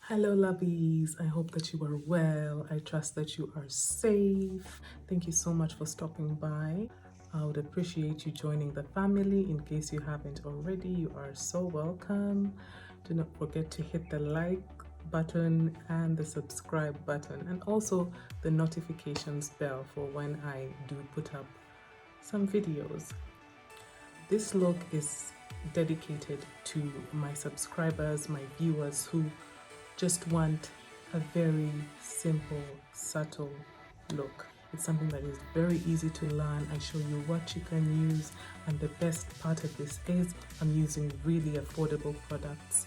Hello lovies, I hope that you are well. I trust that you are safe. Thank you so much for stopping by. I would appreciate you joining the family. In case you haven't already, you are so welcome. Do not forget to hit the like button and the subscribe button, and also the notifications bell for when I do put up some videos. This look is dedicated to my subscribers, my viewers who just want a very simple, subtle look. It's something that is very easy to learn. I show you what you can use, and the best part of this is I'm using really affordable products.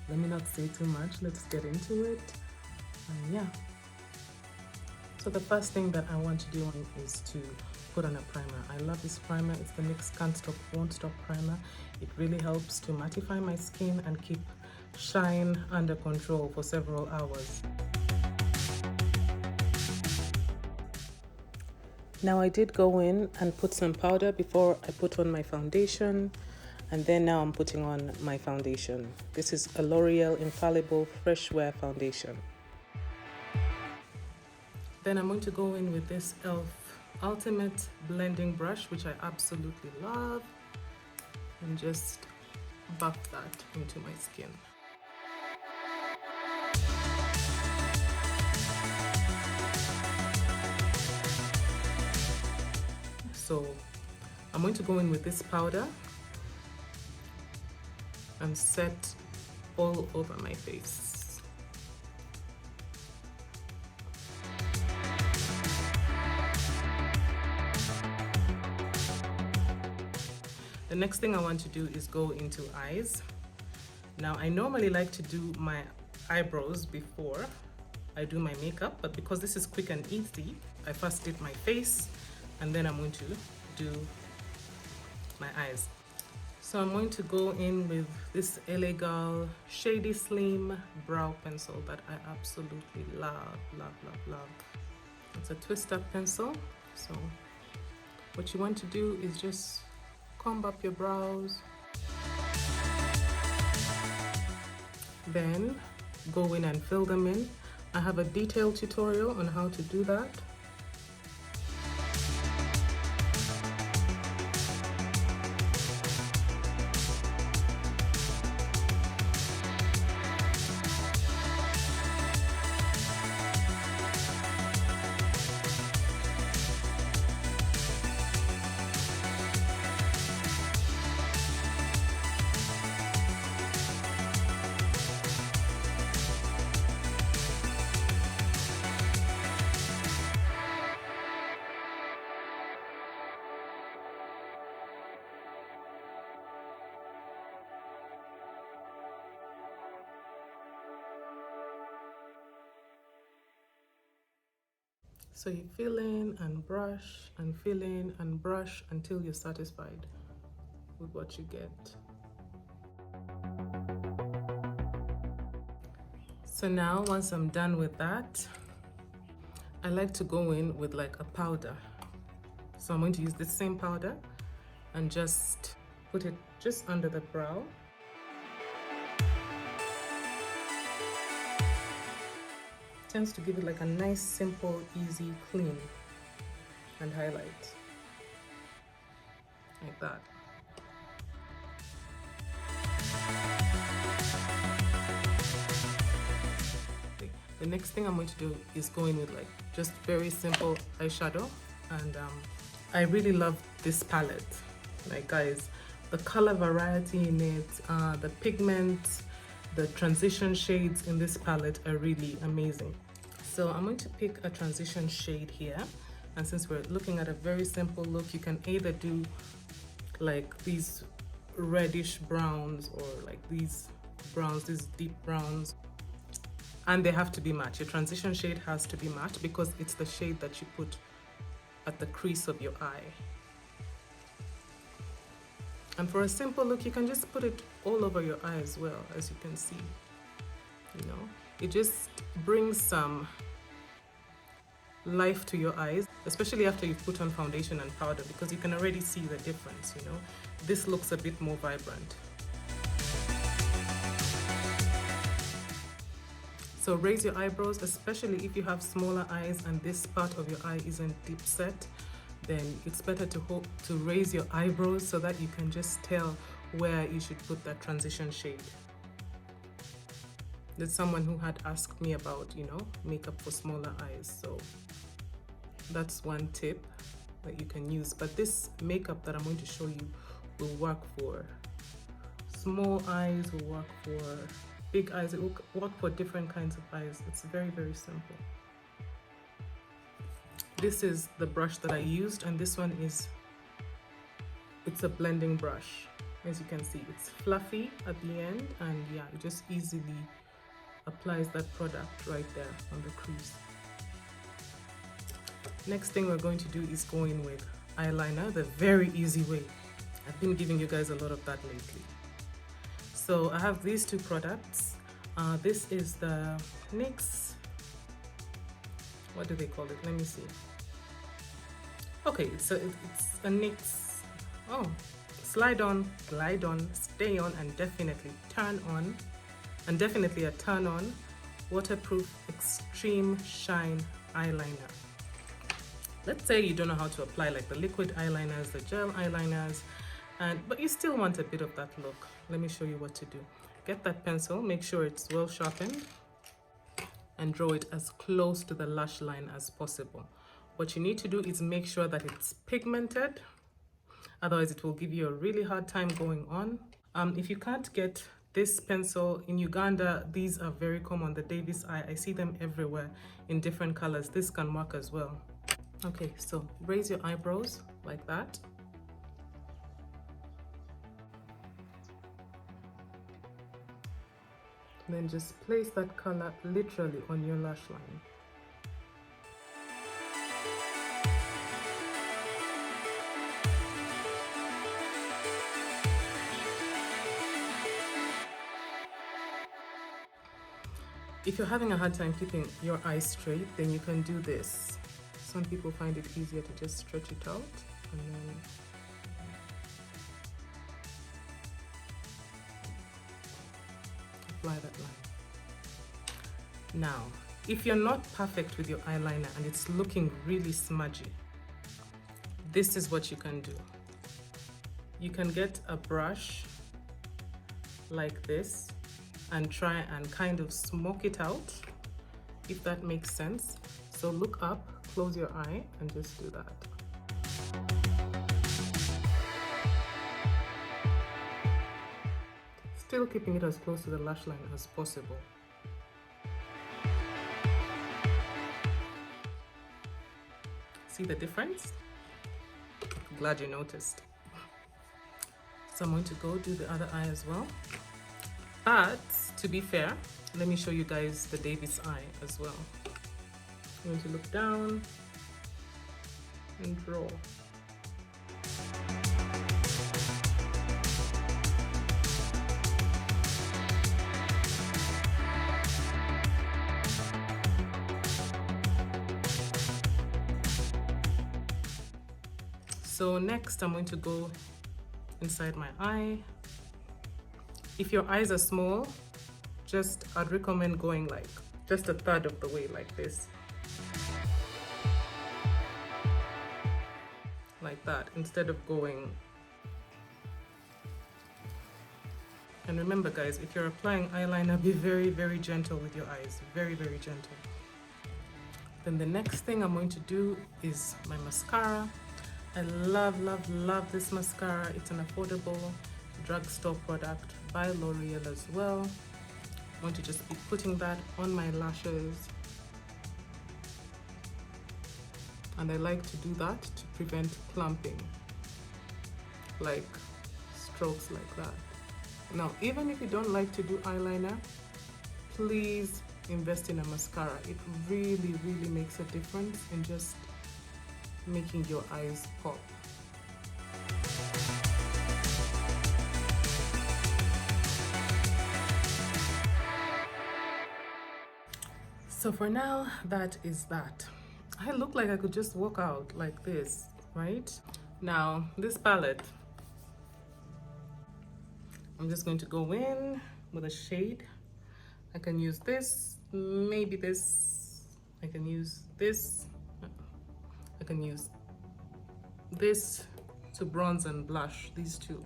Let me not say too much, let's get into it. And yeah. So the first thing that I want to do is to put on a primer. I love this primer. It's the NYX Can't Stop, Won't Stop primer. It really helps to mattify my skin and keep shine under control for several hours. Now I did go in and put some powder before I put on my foundation, and then now I'm putting on my foundation. This is a L'Oreal Infallible Fresh Wear Foundation. Then I'm going to go in with this e.l.f. Ultimate Blending Brush, which I absolutely love, and just buff that into my skin. So I'm going to go in with this powder and set all over my face. The next thing I want to do is go into eyes. Now I normally like to do my eyebrows before I do my makeup, but because this is quick and easy, I first did my face and then I'm going to do my eyes. So I'm going to go in with this LA Girl Shady Slim Brow Pencil that I absolutely love, love, love, love. It's a twist-up pencil. So what you want to do is just comb up your brows. Then go in and fill them in. I have a detailed tutorial on how to do that. So you fill in and brush and fill in and brush until you're satisfied with what you get. So now once I'm done with that, I like to go in with like a powder. So I'm going to use the same powder and just put it just under the brow. Tends to give it like a nice, simple, easy, clean and highlight like that. The next thing I'm going to do is go in with like just very simple eyeshadow, and I really love this palette. Like guys, the color variety in it, the pigment, the transition shades in this palette are really amazing. So I'm going to pick a transition shade here, and since we're looking at a very simple look, you can either do like these reddish browns or like these browns, these deep browns, and they have to be matte. Your transition shade has to be matte because it's the shade that you put at the crease of your eye. And for a simple look, you can just put it all over your eye as well, as you can see. You know, it just brings some life to your eyes, especially after you've put on foundation and powder, because you can already see the difference, you know. This looks a bit more vibrant. So raise your eyebrows, especially if you have smaller eyes and this part of your eye isn't deep set, then it's better to raise your eyebrows so that you can just tell where you should put that transition shade. There's someone who had asked me about, you know, makeup for smaller eyes, so that's one tip that you can use. But this makeup that I'm going to show you will work for small eyes, will work for big eyes, it will work for different kinds of eyes. It's very, very simple. This is the brush that I used, and this one it's a blending brush. As you can see, it's fluffy at the end, and yeah, it just easily applies that product right there on the crease. Next thing we're going to do is go in with eyeliner, the very easy way. I've been giving you guys a lot of that lately. So I have these two products. This is the NYX, what do they call it? Let me see. Okay, it's a NYX, slide on, glide on, stay on, and definitely turn on, and definitely a turn on waterproof extreme shine eyeliner. Let's say you don't know how to apply like the liquid eyeliners, the gel eyeliners, but you still want a bit of that look. Let me show you what to do. Get that pencil, make sure it's well sharpened, and draw it as close to the lash line as possible. What you need to do is make sure that it's pigmented, otherwise it will give you a really hard time going on. If you can't get this pencil, in Uganda, these are very common, the Davis eye. I see them everywhere in different colors. This can work as well. Okay, so raise your eyebrows like that. Then just place that color literally on your lash line. If you're having a hard time keeping your eyes straight, then you can do this. Some people find it easier to just stretch it out and then apply that line. Now, if you're not perfect with your eyeliner and it's looking really smudgy, this is what you can do. You can get a brush like this and try and kind of smoke it out, if that makes sense. So look up, close your eye, and just do that. Still keeping it as close to the lash line as possible. See the difference? Glad you noticed. So I'm going to go do the other eye as well. But to be fair, let me show you guys the Davis eye as well. I'm going to look down and draw. So next I'm going to go inside my eye. If your eyes are small, I'd recommend going like just a third of the way like this. Like that, instead of going. And remember guys, if you're applying eyeliner, be very, very gentle with your eyes. Very, very gentle. Then the next thing I'm going to do is my mascara. I love, love, love this mascara. It's an affordable drugstore product by L'Oreal as well. I'm going to just be putting that on my lashes. And I like to do that to prevent clumping, like strokes like that. Now, even if you don't like to do eyeliner, please invest in a mascara. It really, really makes a difference in just making your eyes pop. So for now, that is that. I look like I could just walk out like this, right? Now, this palette, I'm just going to go in with a shade. I can use this maybe this. I can use this. I can use this to bronze and blush, these two.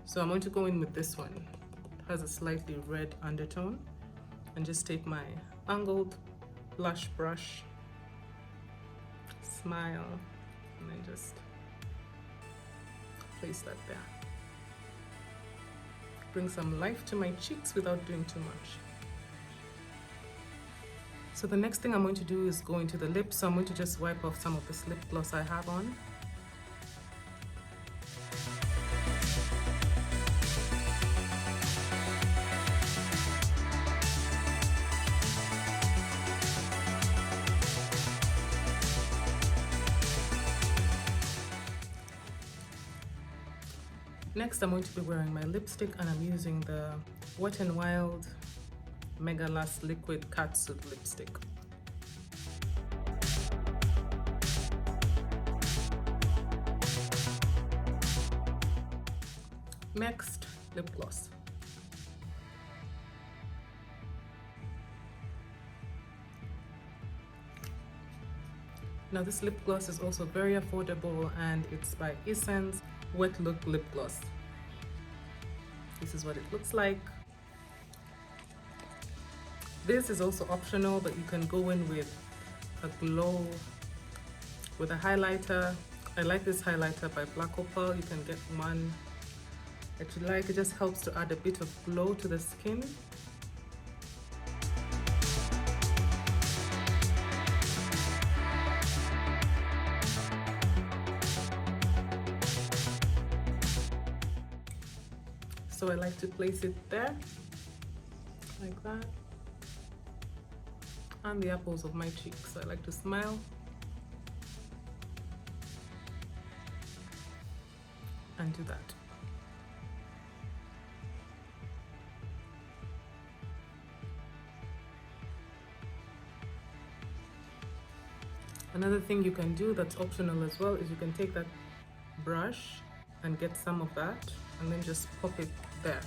So I'm going to go in with this one. It has a slightly red undertone, and just take my angled blush brush, smile, and then just place that there. Bring some life to my cheeks without doing too much. So the next thing I'm going to do is go into the lips. So I'm going to just wipe off some of this lip gloss I have on. Next, I'm going to be wearing my lipstick, and I'm using the Wet n Wild MEGALAST Liquid CATSUIT lipstick. Next, lip gloss. Now this lip gloss is also very affordable, and it's by Essence Wet Look Lip Gloss. This is what it looks like. This is also optional, but you can go in with a glow, with a highlighter. I like this highlighter by Black Opal. You can get one that you like. It just helps to add a bit of glow to the skin. So I like to place it there, like that, and the apples of my cheeks. So I like to smile and do that. Another thing you can do that's optional as well is you can take that brush and get some of that and then just pop it there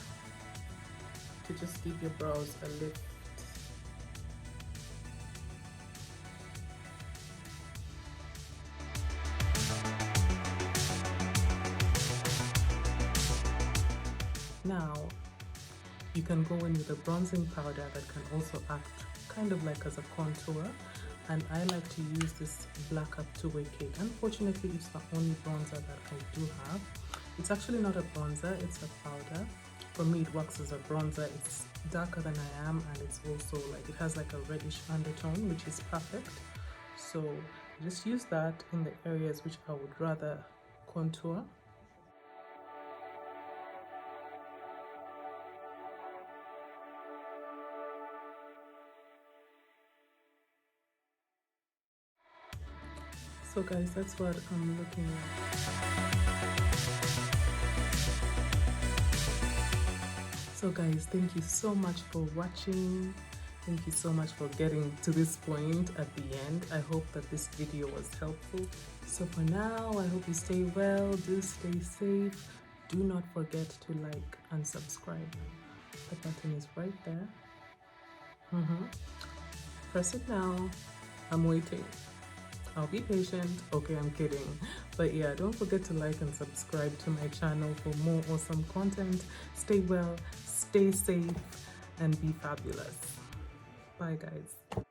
to just give your brows a lift. Now you can go in with a bronzing powder that can also act kind of like as a contour, and I like to use this Black Up Two-Way Cake. Unfortunately, it's the only bronzer that I do have. It's actually not a bronzer, it's a powder. For me, it works as a bronzer. It's darker than I am, and it's also like, it has like a reddish undertone, which is perfect. So just use that in the areas which I would rather contour. So guys, that's what I'm looking at. So guys, thank you so much for watching. Thank you so much for getting to this point at the end. I hope that this video was helpful. So for now, I hope you stay well, do stay safe. Do not forget to like and subscribe. The button is right there. Press it now. I'm waiting. I'll be patient. Okay, I'm kidding. But yeah, don't forget to like and subscribe to my channel for more awesome content. Stay well, stay safe, and be fabulous. Bye guys.